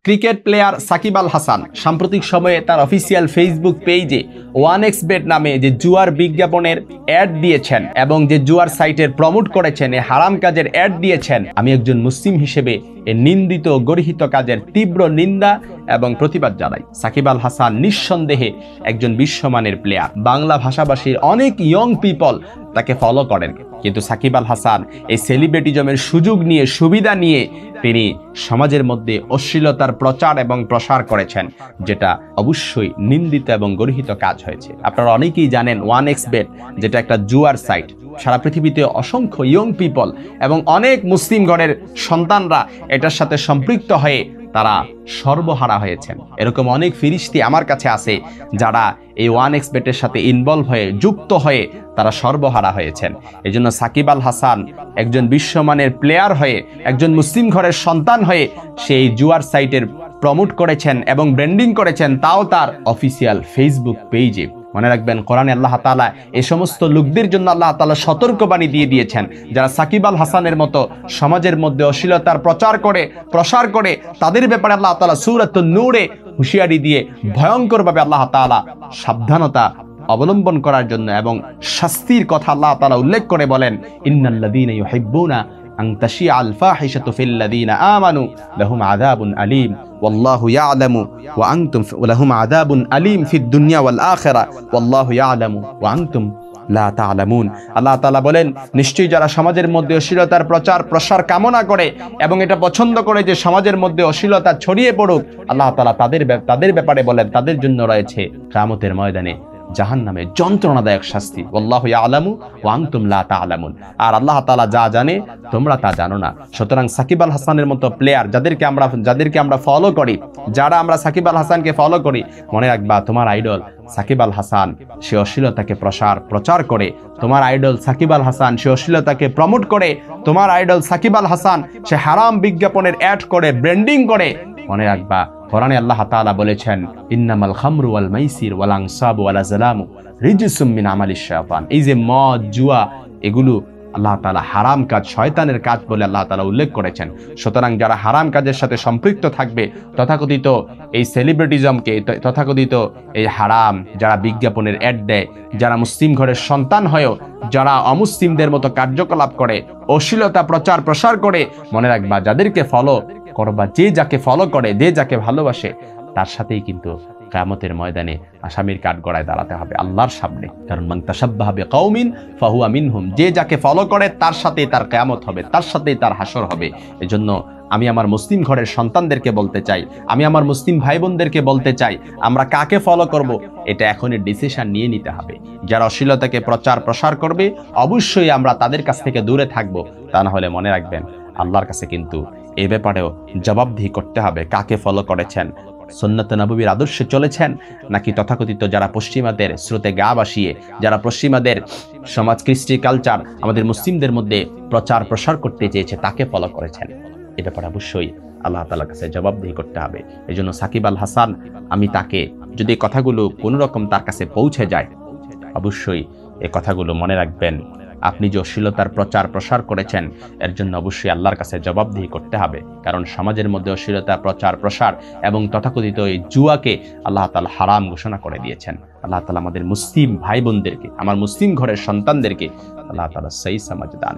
Cricket player Shakib Al Hasan সাম্প্রতিক সময়ে তার অফিসিয়াল ফেসবুক পেজে 1xBet নামে যে জুয়ার বিজ্ঞাপনের অ্যাড দিয়েছেন এবং যে জুয়ার সাইটের প্রমোট করেছেন, এই হারাম কাজের অ্যাড দিয়েছেন। আমি একজন মুসলিম হিসেবে এই নিন্দিত গর্হিত কাজের তীব্র নিন্দা এবং প্রতিবাদ জানাই। সাকিব আল হাসান নিঃসন্দেহে একজন বিশ্বমানের প্লেয়ার। বাংলা ভাষাভাষীর অনেক ইয়ং পিপল তাকে ফলো করেন, কিন্তু সাকিব আল হাসান এই সেলিব্রিটিজমের সুযোগ নিয়ে, সুবিধা নিয়ে তিনি সমাজের মধ্যে অশ্লীলতার প্রচার এবং প্রসার করেছেন, যেটা অবশ্যই নিন্দিত এবং গর্হিত কাজ হয়েছে। আপনারা অনেকেই জানেন 1xBet যেটা একটা জুয়ার সাইট। সারা পৃথিবীতে অসংখ্য ইয়ং পিপল এবং অনেক মুসলিম ঘরের সন্তানরা এটার সাথে সম্পৃক্ত হয়ে তারা সর্বহারা হয়েছেন। এরকম অনেক ফিরিস্তি আমার কাছে আছে যারা এই 1xBet-এর সাথে ইনভলভ হয়ে, যুক্ত হয়ে তারা সর্বহারা হয়েছেন। এই জন্য সাকিব আল হাসান একজন বিশ্বমানের প্লেয়ার হয়ে, একজন মুসলিম ঘরের সন্তান হয়ে সেই জুয়ার সাইটের প্রমোট করেছেন এবং ব্র্যান্ডিং করেছেন, তাও তার অফিসিয়াল ফেসবুক পেজে। মনে রাখবেন, কোরআনে আল্লাহ তাআলা এই সমস্ত লোকদের জন্য আল্লাহ তাআলা সতর্কবাণী দিয়ে দিয়েছেন, যারা সাকিব আল হাসানের মতো সমাজের মধ্যে অশ্লীলতার প্রচার করে, প্রসার করে, তাদের ব্যাপারে আল্লাহ তাআলা সূরাতুন নূরে হুঁশিয়ারি দিয়ে ভয়ঙ্করভাবে আল্লাহ তাআলা সাবধানতা অবলম্বন করার জন্য এবং শাস্তির কথা আল্লাহ তাআলা উল্লেখ করে বলেন, ইন্নাল্লাযীনা ইউহিব্বুনা আন তাশিআ আল ফাহিশাতু ফিল্লাযীনা আমানু লাহুম আযাবুন আলীম ওয়াল্লাহু ইয়ালামু ওয়া আনতুম লাহুম আযাবুন আলীম ফিদ দুনিয়া ওয়াল আখিরা ওয়াল্লাহু ইয়ালামু ওয়া আনতুম লা তা'লামুন। আল্লাহ তাআলা বলেন, নিশ্চয়ই যারা সমাজের মধ্যে অশ্লীলতার প্রচার প্রসার কামনা করে এবং এটা পছন্দ করে যে সমাজের মধ্যে অশ্লীলতা ছড়িয়ে পড়ুক, আল্লাহ তাআলা তাদের ব্যাপারে বলেন তাদের জন্য রয়েছে কিয়ামতের ময়দানে জাহান্নামে যন্ত্রণাদায়ক শাস্তি। আল্লাহু ইয়ালামু ওয়া আনতুম লা তা'লামুন। আর আল্লাহ তাআলা যা জানে তোমরা তা জানো না। সুতরাং সাকিব আল হাসানের মতো প্লেয়ার যাদেরকে আমরা ফলো করি, যারা আমরা সাকিব আল হাসানকে ফলো করি, মনে রাখবা তোমার আইডল সাকিব আল হাসান সে অশ্লীলতাকে প্রচার করে। তোমার আইডল সাকিব আল হাসান সে অশ্লীলতাকে প্রমোট করে। তোমার আইডল সাকিব আল হাসান সে হারাম বিজ্ঞাপনের অ্যাড করে, ব্র্যান্ডিং করে। মনে রাখবা, কোরআনে আল্লাহ তাআলা বলেছেন, ইন্নামাল খামরু ওয়াল মাইসির ওয়াল আনসাবু ওয়াল আজলামু রিজসুম মিন আমালিশ শায়তান। এই যে মদ, জুয়া, এগুলো আল্লাহ তাআলা হারাম কাজ, শয়তানের কাজ বলে আল্লাহ তাআলা উল্লেখ করেছেন। সুতরাং যারা হারাম কাজের সাথে সম্পৃক্ত থাকবে, তথাকথিত এই সেলিব্রিটিজমকে, তথাকথিত এই হারাম যারা বিজ্ঞাপনের অ্যাড দেয়, যারা মুসলিম ঘরের সন্তান হয়েও যারা অমুসলিমদের মতো কার্যকলাপ করে, অশ্লীলতা প্রচার প্রসার করে, মনে রাখবা যাদেরকে ফলো করবা, যে যাকে ফলো করে, যে যাকে ভালোবাসে, তার সাথেই কিন্তু কিয়ামতের ময়দানে আসামির কাঠগড়ায় দাঁড়াতে হবে আল্লাহর সামনে। কারণ মান তাশাব্বাহা বিকাউমিন ফাহুয়া মিনহুম। যে যাকে ফলো করে তার সাথেই তার কিয়ামত হবে, তার সাথেই তার হাসর হবে। এজন্য আমি আমার মুসলিম ঘরের সন্তানদেরকে বলতে চাই, আমি আমার মুসলিম ভাই বোনদেরকে বলতে চাই, আমরা কাকে ফলো করব এটা এখনই ডিসিশন নিয়ে নিতে হবে। যারা অশ্লীলতাকে প্রচার প্রসার করবে, অবশ্যই আমরা তাদের কাছ থেকে দূরে থাকব। তা না হলে মনে রাখবেন, আল্লাহর কাছে কিন্তু এই ব্যাপারেও জবাবদিহি করতে হবে। কাকে ফলো করেছেন? সুন্নাতে নববীর আদর্শে চলেছেন, নাকি তথাকথিত যারা পশ্চিমাদের স্রোতে গা ভাসিয়ে, যারা পশ্চিমাদের সমাজ, কৃষ্টি, কালচার আমাদের মুসলিমদের মধ্যে প্রচার প্রসার করতে চেয়েছে, তাকে ফলো করেছেন? এ ব্যাপারে অবশ্যই আল্লাহ তাআলার কাছে জবাবদিহি করতে হবে। এই জন্য সাকিব আল হাসান, আমি তাকে যদি কথাগুলো কোনো রকম তার কাছে পৌঁছে যায়, অবশ্যই এই কথাগুলো মনে রাখবেন। আপনি যে অশ্লীলতার প্রচার প্রসার করেছেন, এর জন্য অবশ্যই আল্লাহর কাছে জবাবদিহি করতে হবে। কারণ সমাজের মধ্যে অশ্লীলতা প্রচার প্রসার এবং তথাকথিত এই জুয়াকে আল্লাহ তাআলা হারাম ঘোষণা করে দিয়েছেন। আল্লাহ তাআলা আমাদের মুসলিম ভাই বোনদেরকে, আমার মুসলিম ঘরের সন্তানদেরকে আল্লাহ তাআলা সহি সমাজ দান